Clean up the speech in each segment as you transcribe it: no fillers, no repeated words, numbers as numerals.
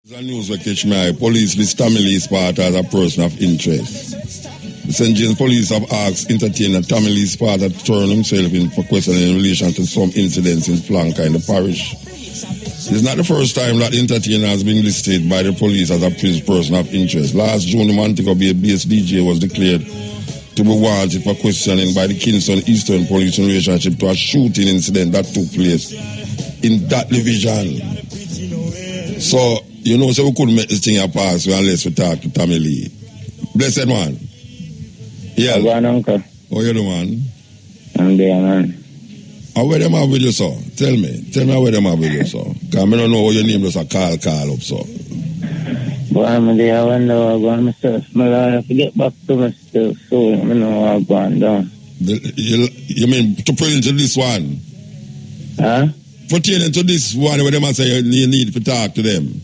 The news will catch my eye. Police list Tamale Sparta as a person of interest. The St. James Police have asked entertainer Tamale Sparta to turn himself in for questioning in relation to some incidents in Flanker in the parish. It's not the first time that the entertainer has been listed by the police as a person of interest. Last June, the Montego Bay-based DJ was declared to be wanted for questioning by the Kingston Eastern Police in relationship to a shooting incident that took place in that division. So, you know, so we couldn't make this thing a pass unless we talk to Tamale. Blessed man. Yeah. Uncle. How you do, man? I'm there, man. And where them have with you, sir? Tell me where them have with you, sir. Because I don't know how your name is a call up, sir. But I'm there, I wonder how I'm going myself. I have to get back to myself, so I know how I'm going down. You mean to put into this one? Huh? Pertaining to this one where them say you need to talk to them.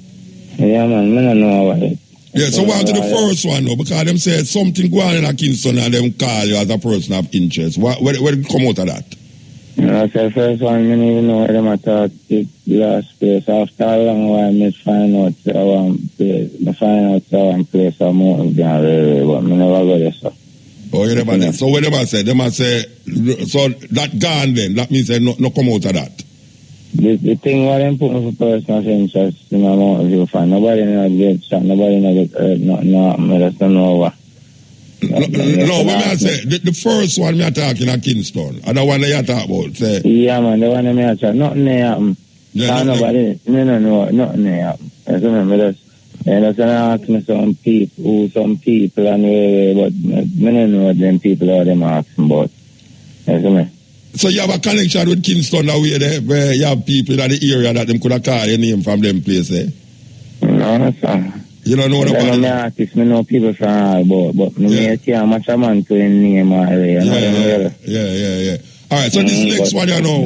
Yeah, man, I don't know about it. Yeah, so what to the first one now? Because them said something going on in Kingston and them call you as a person of interest. Where did it come out of that? No, the first one, I didn't even know where them attacked the last place. After a long while, I find out one place I'm out of there, but I never go there, sir. Oh, you never did. So what them say? Them say, so that gone then, that means they no come out of that. The thing what I'm putting for personal interest in my amount of you find. Nobody not get shot, nobody not get hurt, nothing, I just don't know what. No, when I say, the first one me talking at Kingston, and the one that you talk about, say. Yeah, man, the one that me talk, nothing there happen. Yeah, nobody, me no know, nothing there happen. I remember that's ask me some people and but me don't know what them people are them asking about. You see me? So you have a connection with Kingston that way there, where you have people in the area that them could have called your name from them place, eh? No, sir. You don't know what about it? I artists, me know people from all about, but me can't match a man to his name already. Yeah. Alright, so this next one you know.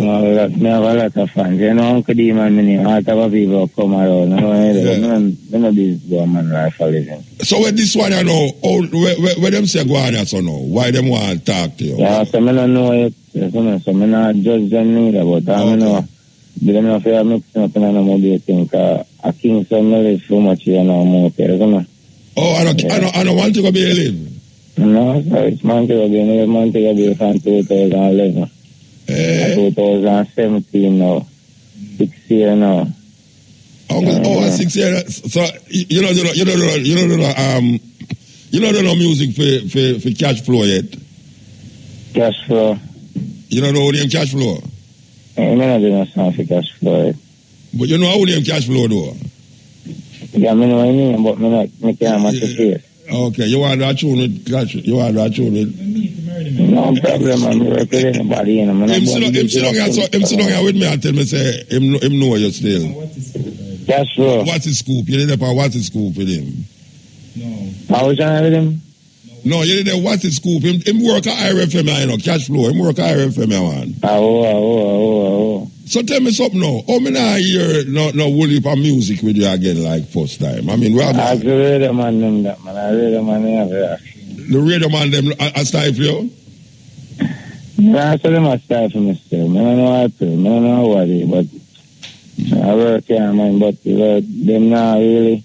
Me have a lot of fans. You know, Uncle D man, me name, all type of people come around. Me know this government life for living. So with this one you know, where them say go on here so now? Why them want to talk to you? Yeah, so me don't know it. So me not judge them neither, but I know. But I don't feel mixing up in a mobile thing, because I can't say me live so much here now, more there, isn't it? Oh, I don't want to go be a live. No, so it's Montego Bay from 2011. 2017 now. 6 years now. Oh, 6 years. So you don't know music for cash flow yet? Cash flow. You don't know how name cash flow? I don't do no song for cash flow yet. But you know how name cash flow though? Yeah, I know what I mean, but I can't match the face. Okay, you want that tune with cash? You want that tune with? No problem, I'm working with anybody. Him sit down here with me and tell me, say, him know you still. Cash flow. What's his scoop? You didn't know what's his scoop with him? No. How was I with him? No, you didn't know what's his scoop. Him work at IRFM, you know, cash flow. Him work at IRFM, man. Oh. So tell me something now. How many I hear no whole heap of music with you again like first time? I mean, I read them on them, that man. I read them on them. The radio man them a style for you? Yeah, I tell them a style for me still. I don't know how to. I don't know what it but I work here, man, but them not really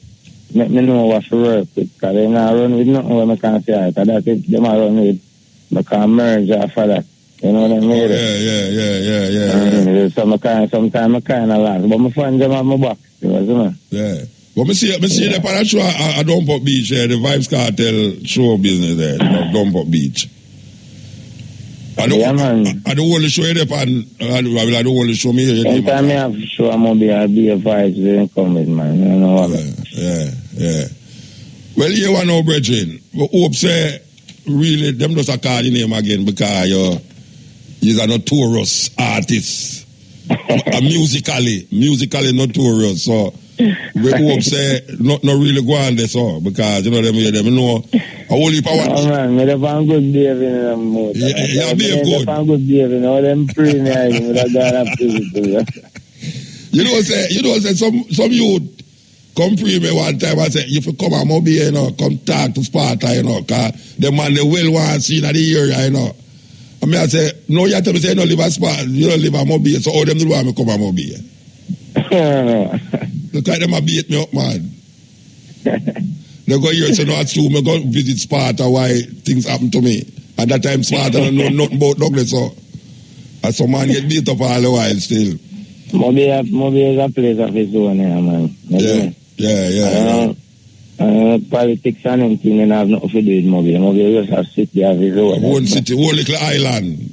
make me know what to work with, because they not run with nothing where I can't say it. That's it, them are run with, I can merge after that. You know what I mean? Yeah. So sometimes I kind of laugh, but my friends them have my back. You know? Yeah. But me see the part show I Dump Up Beach, the Vibes Cartel show business there, Dump Up Beach. I don't want to show you the pan. I don't want to show me. Anytime I have to show, I'm going to be a Vibes then come with, man. You know what? Yeah. Well, you want to know, brethren. We hope say really them just a call your name again because you're a notorious artist. musically notorious. So we hope say not really go on this because you know them know a whole heap of what. Oh man, me have good behavior in them mood. Yeah, behave good. Have good behavior. All them premium with a God of physical. You know say some youth come pre me one time and say if you come and mobile, you know, come talk to Sparta, you know, cause the man they well want to see in the area, you know. I mean I say, no, you tell me say you don't live at Sparta, you don't live at mobile, so all them do want me come and mobile. Look like them a beat me up, man. They go here, so no, it's true. I go visit Sparta, why things happen to me. At that time, Sparta don't know nothing about Douglas, so. And some man get beat up all the while still. Moby is a place of his own, man. Yeah. Politics and anything, and have nothing to do with Moby. Moby just have city of his own. One city, one little island.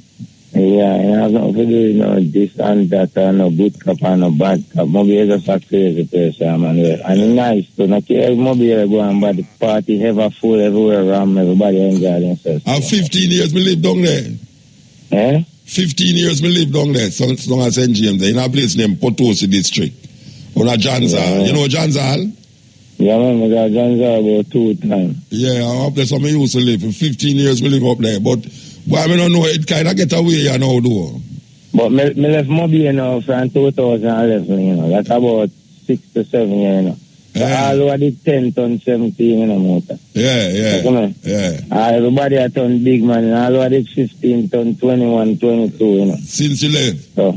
Yeah, and have nothing to do with this and that, and no good cup and no bad cup. Moby is just a crazy person, man. And nice, so not care Moby go on, but the party ever full everywhere around, everybody enjoy themselves. And 15 years me live down there. 15 years me live down there, so long as St. James, in a place named Potosi District. On a Janzal. You know Janzal? Yeah, man, I got Janzal about 2 times. Yeah, up there, so I used to live. For 15 years me live up there, but boy, I don't know, it kind of get away, you know, though. But me left Moby, from 2011, that's about 6 to 7 years, Yeah. All over the 10 ton 17, motor. Yeah. Everybody a ton big, man, and all over the 15 ton 21, 22, Since you left? So,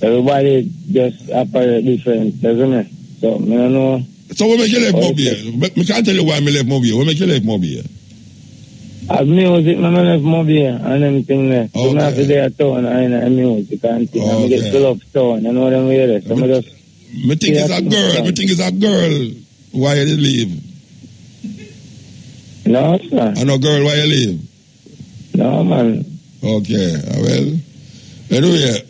everybody just operate different, doesn't it? So, I don't know. So, what make you left Moby? I can't tell you why I left Moby. What make you left Moby? As music, I left Moby and everything there. So, I have to do a town and music and things. I get full of town, you know what I'm saying? So, I just... I think it's a girl. I think it's a girl. Why you leave? No, sir. I know girl, why you leave? No, man. Okay, well. Anyway,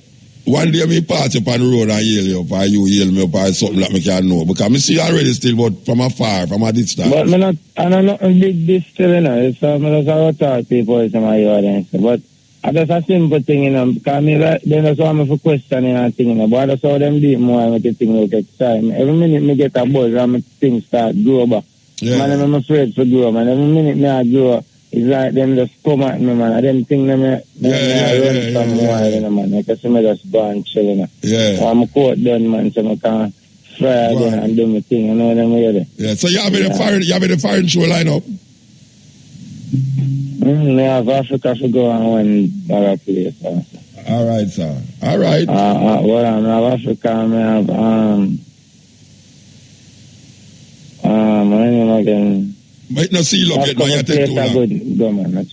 one day me pass up on the road and yell you up, or you yell me up, or something like me can know. Because I see you already still, but from afar, from a distance. But I don't know big this still, It's I just talk to people in my audience. But I just a simple thing, because they just want me for questioning and thing, But I just saw them deep more and make the thing look exciting. Every minute me get a buzz and my things start grow back. Yeah. Man, I'm afraid to grow, man. Every minute me I grow, it's like them just come at me, man. And them thing them run somewhere, man. Because I just go and chill, Yeah. So I'm caught done, man, so I can fry again and do my thing, you know what I mean? Yeah, so you have a foreign show lineup? I have Africa to go and one other place. All right, sir. All right. Well, I have Africa, I have, my name again. But no seal up yet, man. You take too long. Go, man. That's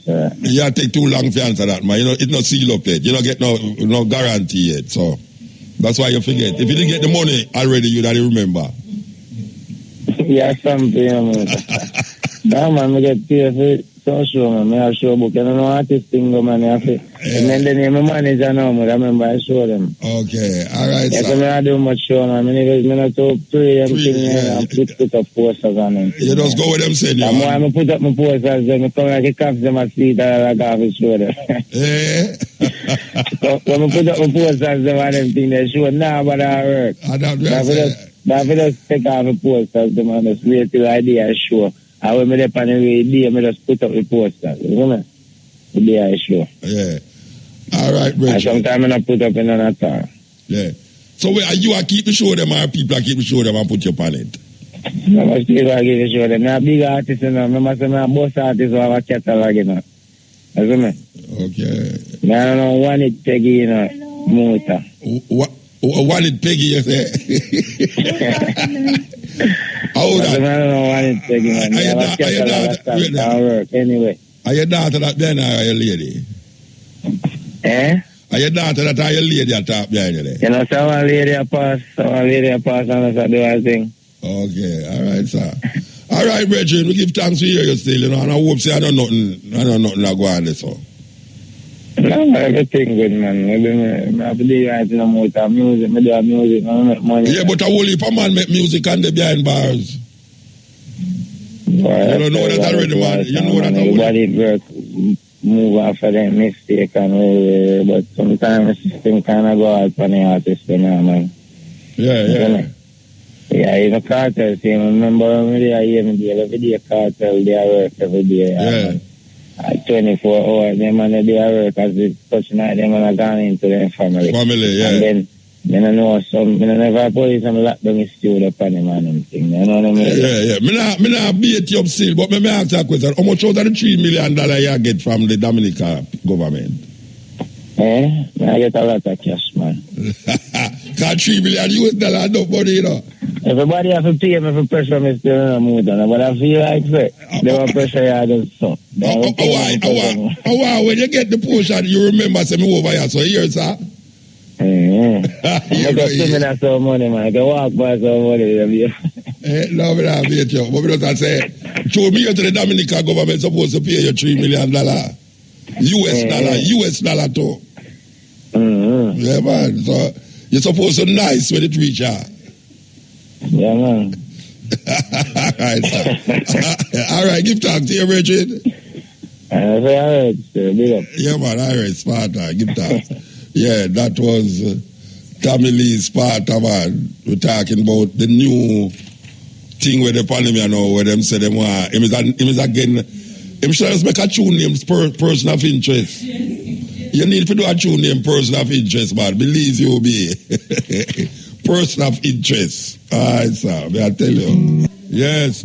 sir. You take too long to answer that, man. It's not seal up yet. You don't get no guarantee yet, so that's why you forget. If you didn't get the money already, you'd already remember. Yeah, something, man. No, man, I get paid for it. So sure, man. I have show book. I don't know artist thing, man. And then the name of manager now, man. I remember I show them. Okay, all right, yeah, sir. I do much show, man. I not to pray and thing, and put up posters on them. You just go with them saying, I'm going to put up my posters, and I come like a cops them at street, and I got to show them. Yeah. So when I put up my posters, them and them thing, they show, nah, but I work. I don't know. But if I just take off the posters, them and just wait till the idea is sure. I will make up on the idea, I just put up the posters. You know? The day I show. Yeah. All right, Richard. And sometimes I put up in another time. Yeah. So you are keep the show them, or people are keep the show them and put you on it? I must keep the show them. I'm a big artist, I must say I'm a boss artist who have a catalog, You know? Okay. I don't know, one it Peggy, motor. One it Peggy, you say? How old I don't know why it's Peggy, man. I have a catalog work anyway. Are your daughter that then, or are your lady? Are your daughter that are your lady at top behind you there? You know, someone lady a pass, and I do a thing. Okay, all right, sir. All right, Bridget, we give thanks to hear you still, and I hope say I don't know nothing that go on this, so. No, everything good, man. I have to do right in the motor, music, I do music, I make money. Yeah, but a whole heap of man make music and they behind bars. Boy, you don't know that already, man. You know that already. Everybody work, move after them mistake and but sometimes the system kind of go out for the artist, man. Yeah. Yeah, in a cartel, see, I remember when I hear me every day cartel, they work every day. Yeah. 24 hours, them and they work as it's such night, they're going to go into their family. Yeah. And then I know some, I never police and lock down the studio upon them and thing. You know what I mean? Yeah. Me not beat you up still, but me ask you a question. How much out of the $3 million you get from the Dominican government? I get a lot of cash, man. Because $3 million US, no money, Everybody have to pay me for pressure me still in the but I feel like say they were pressure I just so. Why when you get the portion you remember say me over here so here sir. You just give me that some money man. I can walk by some money. No, me not beat you. But me just say show me to the Dominican government supposed to pay you $3 million. US dollar too. Yeah man. So you're supposed to nice when it reach out. Yeah, man. Alright, sir. Alright, give thanks to your Richard. Alright, sir. Big up. Yeah, man. Alright, Sparta. Give thanks. Yeah, that was Tommy Lee Sparta, man. We're talking about the new thing with the pandemic now, where them say them want. Him is again. Him should just make a tune name person of interest. You need to do a tune name person of interest, man. Believe you be. Person of interest. Alright, sir. May I tell you? Yes.